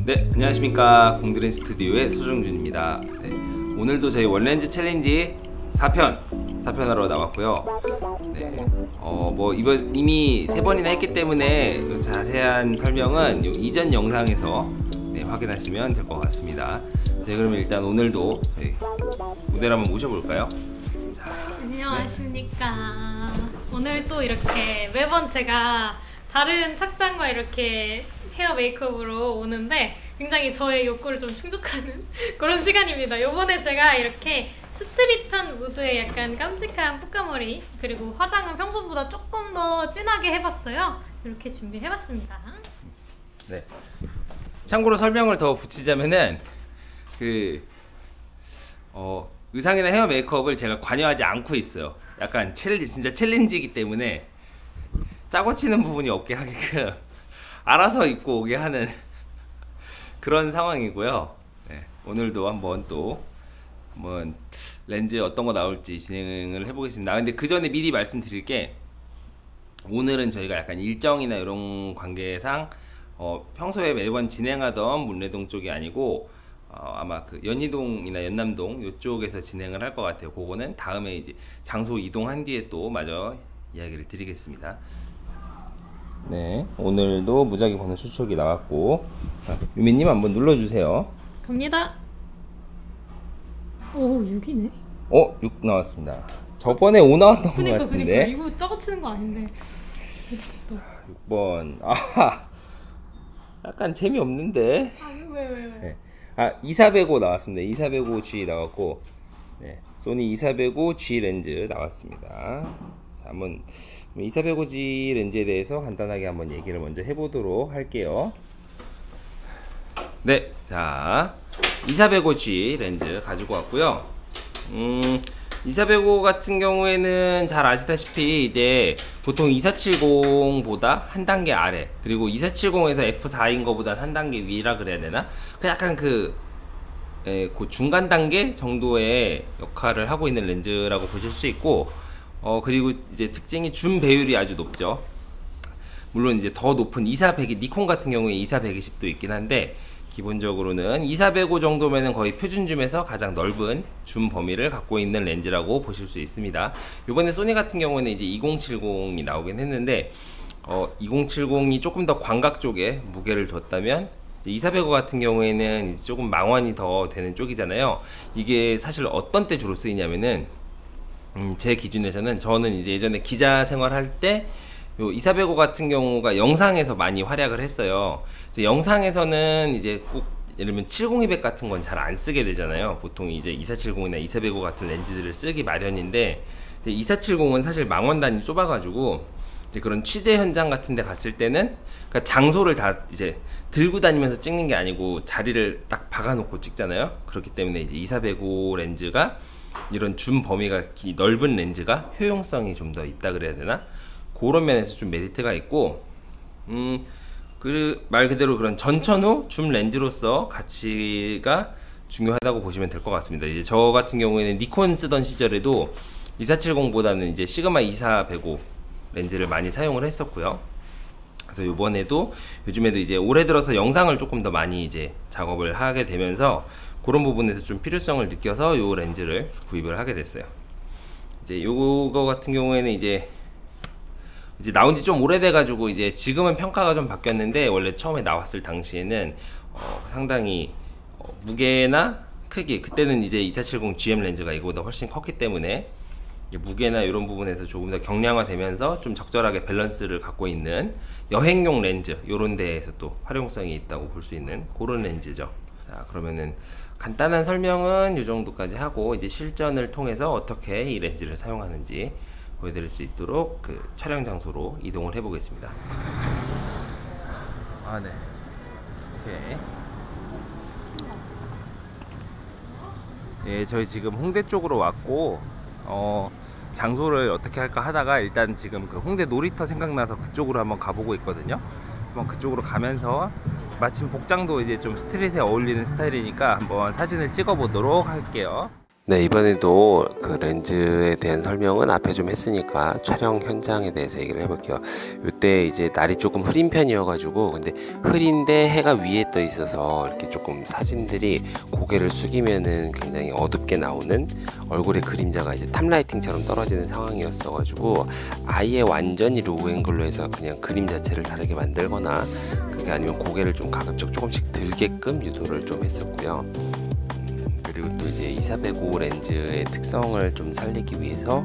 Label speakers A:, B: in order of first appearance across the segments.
A: 네, 안녕하십니까. 공드린 스튜디오의 수정준입니다. 네, 오늘도 저희 원렌즈 챌린지 4편하러 나왔고요. 네, 이번 이미 3번이나 했기 때문에 자세한 설명은 이전 영상에서 확인하시면 될 것 같습니다. 네, 그러면 일단 오늘도 저희 모델 한번 모셔볼까요? 자,
B: 안녕하십니까. 오늘 또 이렇게 매번 제가 다른 착장과 이렇게 헤어 메이크업으로 오는데 굉장히 저의 욕구를 좀 충족하는 그런 시간입니다. 요번에 제가 이렇게 스트릿한 무드의 약간 깜찍한 푸까머리, 그리고 화장은 평소보다 조금 더 진하게 해봤어요. 이렇게 준비해봤습니다.
A: 네. 참고로 설명을 더 붙이자면은 의상이나 헤어 메이크업을 제가 관여하지 않고 있어요. 약간 진짜 챌린지이기 때문에 짜고 치는 부분이 없게 하게끔 알아서 입고 오게 하는 그런 상황이고요. 네, 오늘도 한번 렌즈 어떤 거 나올지 진행을 해보겠습니다. 근데 그 전에 미리 말씀드릴 게, 오늘은 저희가 약간 일정이나 이런 관계상 평소에 매번 진행하던 문래동 쪽이 아니고 아마 그 연희동이나 연남동 이쪽에서 진행을 할 것 같아요. 그거는 다음에 이제 장소 이동한 뒤에 또 마저 이야기를 드리겠습니다. 네, 오늘도 무작위 번호 추측이 나왔고, 유미님 한번 눌러주세요.
B: 갑니다. 오, 6이네.
A: 6 나왔습니다. 저번에 5 나왔던 것 같은데.
B: 그니까 이거 짜고 치는 거 아닌데.
A: 6번. 약간 재미없는데.
B: 왜?
A: 네. 2405 나왔습니다. 2405G 나왔고, 네, 소니 2405G 렌즈 나왔습니다. 자, 한번 2405G 렌즈에 대해서 간단하게 한번 얘기를 먼저 해보도록 할게요. 네, 자, 2405G 렌즈 가지고 왔고요. 2405 같은 경우에는 잘 아시다시피 이제 보통 2470보다 한 단계 아래, 그리고 2470에서 F4인 거보다 한 단계 위라 그래야 되나? 약간 그 중간 단계 정도의 역할을 하고 있는 렌즈라고 보실 수 있고, 그리고 이제 특징이 줌 배율이 아주 높죠. 물론 이제 더 높은 2400이, 니콘 같은 경우에 2420도 있긴 한데, 기본적으로는 2405 정도면은 거의 표준 줌에서 가장 넓은 줌 범위를 갖고 있는 렌즈라고 보실 수 있습니다. 이번에 소니 같은 경우는 이제 2070이 나오긴 했는데, 2070이 조금 더 광각 쪽에 무게를 뒀다면, 2405 같은 경우에는 이제 조금 망원이 더 되는 쪽이잖아요. 이게 사실 어떤 때 주로 쓰이냐면은, 제 기준에서는, 저는 이제 예전에 기자 생활할 때 요 2405 같은 경우가 영상에서 많이 활약을 했어요. 영상에서는 이제 꼭 예를 들면 70200 같은 건 잘 안 쓰게 되잖아요. 보통 이제 2470이나 2405 같은 렌즈들을 쓰기 마련인데, 2470은 사실 망원단이 좁아가지고 이제 그런 취재 현장 같은 데 갔을 때는, 그러니까 장소를 다 이제 들고 다니면서 찍는 게 아니고 자리를 딱 박아놓고 찍잖아요. 그렇기 때문에 이제 2405 렌즈가 이런 줌 범위가 넓은 렌즈가 효용성이 좀 더 있다 그래야 되나? 그런 면에서 좀 메리트가 있고, 말 그대로 그런 전천후 줌 렌즈로서 가치가 중요하다고 보시면 될 것 같습니다. 이제 저 같은 경우에는 니콘 쓰던 시절에도 2470보다는 이제 시그마 2405 렌즈를 많이 사용을 했었고요. 그래서 요즘에도 이제 올해 들어서 영상을 조금 더 많이 이제 작업을 하게 되면서 그런 부분에서 좀 필요성을 느껴서 요 렌즈를 구입을 하게 됐어요. 이제 요거 같은 경우에는 이제 나온 지 좀 오래돼 가지고 이제 지금은 평가가 좀 바뀌었는데, 원래 처음에 나왔을 당시에는 상당히 무게나 크기, 그때는 이제 2470 GM 렌즈가 이거보다 훨씬 컸기 때문에 무게나 이런 부분에서 조금 더 경량화되면서 좀 적절하게 밸런스를 갖고 있는 여행용 렌즈, 요런 데에서 또 활용성이 있다고 볼 수 있는 그런 렌즈죠. 자, 그러면은 간단한 설명은 이 정도까지 하고, 이제 실전을 통해서 어떻게 이 렌즈를 사용하는지 보여드릴 수 있도록 그 촬영 장소로 이동을 해 보겠습니다. 네. 오케이. 예, 저희 지금 홍대 쪽으로 왔고, 장소를 어떻게 할까 하다가 일단 지금 그 홍대 놀이터 생각나서 그쪽으로 한번 가보고 있거든요. 한번 그쪽으로 가면서, 마침 복장도 이제 좀 스트릿에 어울리는 스타일이니까 한번 사진을 찍어 보도록 할게요.
C: 네, 이번에도 그 렌즈에 대한 설명은 앞에 좀 했으니까 촬영 현장에 대해서 얘기를 해볼게요. 이때 이제 날이 조금 흐린 편이어가지고, 근데 흐린데 해가 위에 떠 있어서 이렇게 조금 사진들이 고개를 숙이면은 굉장히 어둡게 나오는, 얼굴의 그림자가 이제 탑라이팅처럼 떨어지는 상황이었어가지고, 아예 완전히 로우 앵글로 해서 그냥 그림 자체를 다르게 만들거나, 그게 아니면 고개를 좀 가급적 조금씩 들게끔 유도를 좀 했었고요. 그리고 또 이제 2405 렌즈의 특성을 좀 살리기 위해서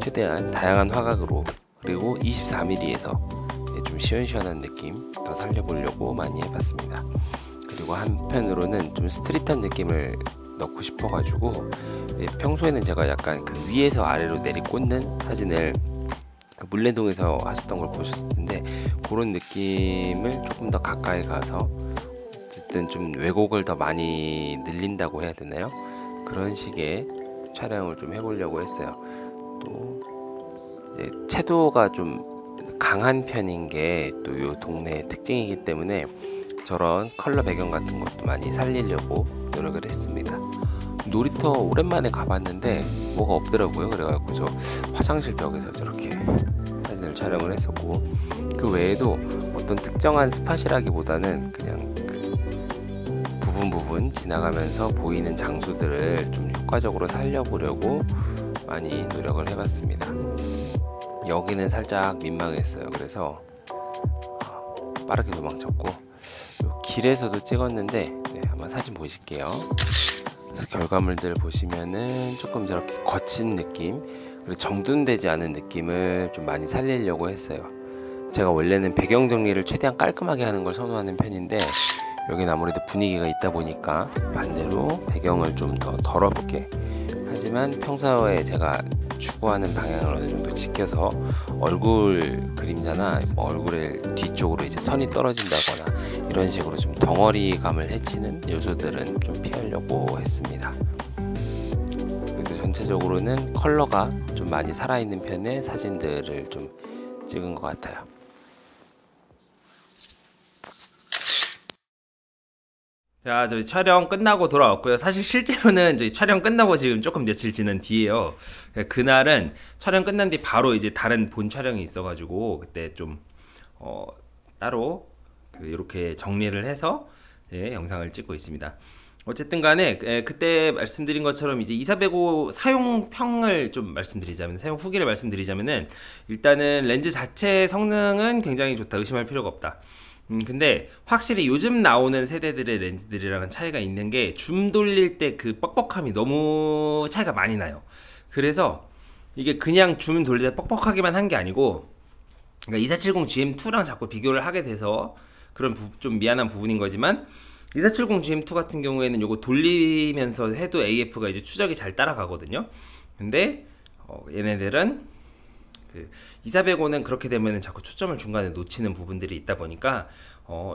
C: 최대한 다양한 화각으로, 그리고 24mm에서 좀 시원시원한 느낌 더 살려보려고 많이 해봤습니다. 그리고 한편으로는 좀 스트릿한 느낌을 넣고 싶어가지고, 평소에는 제가 약간 그 위에서 아래로 내리꽂는 사진을 물레동에서 하셨던 걸 보셨을 텐데, 그런 느낌을 조금 더 가까이 가서 어쨌든 좀 왜곡을 더 많이 늘린다고 해야 되나요? 그런 식의 촬영을 좀 해보려고 했어요. 또 이제 채도가 좀 강한 편인 게 또 이 동네의 특징이기 때문에 저런 컬러 배경 같은 것도 많이 살리려고 노력을 했습니다. 놀이터 오랜만에 가봤는데 뭐가 없더라고요. 그래가지고 저 화장실 벽에서 저렇게 사진을 촬영을 했었고, 그 외에도 어떤 특정한 스팟이라기보다는 그냥 부분 지나가면서 보이는 장소들을 좀 효과적으로 살려보려고 많이 노력을 해봤습니다. 여기는 살짝 민망했어요. 그래서 빠르게 도망쳤고, 길에서도 찍었는데 한번 사진 보실게요. 그래서 결과물들 보시면은 조금 저렇게 거친 느낌, 그리고 정돈되지 않은 느낌을 좀 많이 살리려고 했어요. 제가 원래는 배경 정리를 최대한 깔끔하게 하는 걸 선호하는 편인데, 여기는 아무래도 분위기가 있다 보니까 반대로 배경을 좀 더 더럽게, 하지만 평소에 제가 추구하는 방향을 어느 정도 지켜서 얼굴 그림자나 얼굴의 뒤쪽으로 이제 선이 떨어진다거나 이런 식으로 좀 덩어리감을 해치는 요소들은 좀 피하려고 했습니다. 그래도 전체적으로는 컬러가 좀 많이 살아있는 편의 사진들을 좀 찍은 것 같아요.
A: 자, 저희 촬영 끝나고 돌아왔고요. 사실 실제로는 저희 촬영 끝나고 지금 조금 며칠 지난 뒤에요. 그날은 촬영 끝난 뒤 바로 이제 다른 본 촬영이 있어가지고 그때 좀 따로 이렇게 정리를 해서 영상을 찍고 있습니다. 어쨌든 간에 그때 말씀드린 것처럼 이제 2405 사용평을 좀 말씀드리자면, 사용 후기를 말씀드리자면은, 일단은 렌즈 자체 성능은 굉장히 좋다, 의심할 필요가 없다. 근데 확실히 요즘 나오는 세대들의 렌즈들이랑은 차이가 있는 게, 줌 돌릴 때 그 뻑뻑함이 너무 차이가 많이 나요. 그래서 이게 그냥 줌 돌릴 때 뻑뻑하기만 한 게 아니고, 그러니까 2470GM2랑 자꾸 비교를 하게 돼서 그런 좀 미안한 부분인 거지만, 2470GM2 같은 경우에는 요거 돌리면서 해도 AF가 이제 추적이 잘 따라가거든요. 근데 얘네들은 2405는 그렇게 되면 자꾸 초점을 중간에 놓치는 부분들이 있다 보니까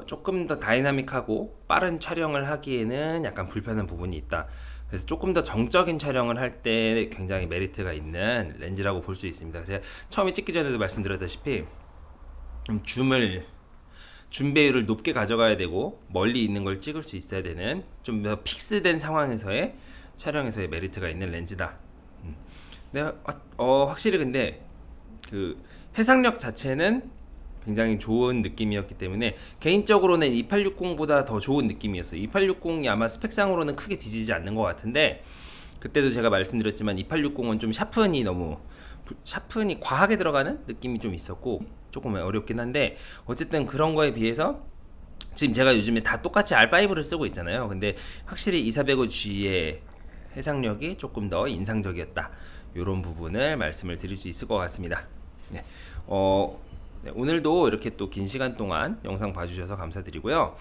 A: 조금 더 다이나믹하고 빠른 촬영을 하기에는 약간 불편한 부분이 있다. 그래서 조금 더 정적인 촬영을 할 때 굉장히 메리트가 있는 렌즈라고 볼 수 있습니다. 제가 처음에 찍기 전에도 말씀드렸다시피 줌 배율을 높게 가져가야 되고 멀리 있는 걸 찍을 수 있어야 되는, 좀 더 픽스된 상황에서의 촬영에서의 메리트가 있는 렌즈다. 근데 확실히 근데 그 해상력 자체는 굉장히 좋은 느낌이었기 때문에 개인적으로는 2860보다 더 좋은 느낌이었어요. 2860이 아마 스펙상으로는 크게 뒤지지 않는 것 같은데, 그때도 제가 말씀드렸지만 2860은 좀 샤픈이 과하게 들어가는 느낌이 좀 있었고 조금 어렵긴 한데, 어쨌든 그런 거에 비해서 지금 제가 요즘에 다 똑같이 R5를 쓰고 있잖아요. 근데 확실히 2405G의 해상력이 조금 더 인상적이었다, 이런 부분을 말씀을 드릴 수 있을 것 같습니다. 네, 오늘도 이렇게 또 긴 시간 동안 영상 봐주셔서 감사드리고요.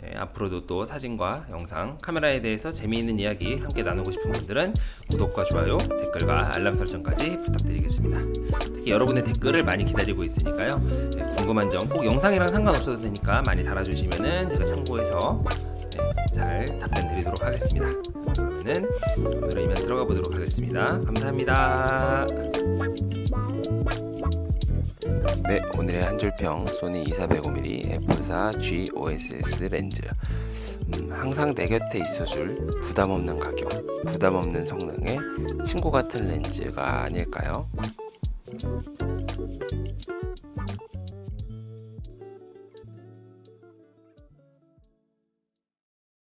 A: 네, 앞으로도 또 사진과 영상, 카메라에 대해서 재미있는 이야기 함께 나누고 싶은 분들은 구독과 좋아요, 댓글과 알람 설정까지 부탁드리겠습니다. 특히 여러분의 댓글을 많이 기다리고 있으니까요. 네, 궁금한 점 꼭 영상이랑 상관없어도 되니까 많이 달아주시면은 제가 참고해서 잘 답변 드리도록 하겠습니다. 그러면은 오늘은 이만 들어가 보도록 하겠습니다. 감사합니다.
C: 네, 오늘의 한 줄평 소니 2400mm f4 G OSS 렌즈. 항상 내 곁에 있어줄 부담없는 가격, 부담없는 성능의 친구 같은 렌즈가 아닐까요?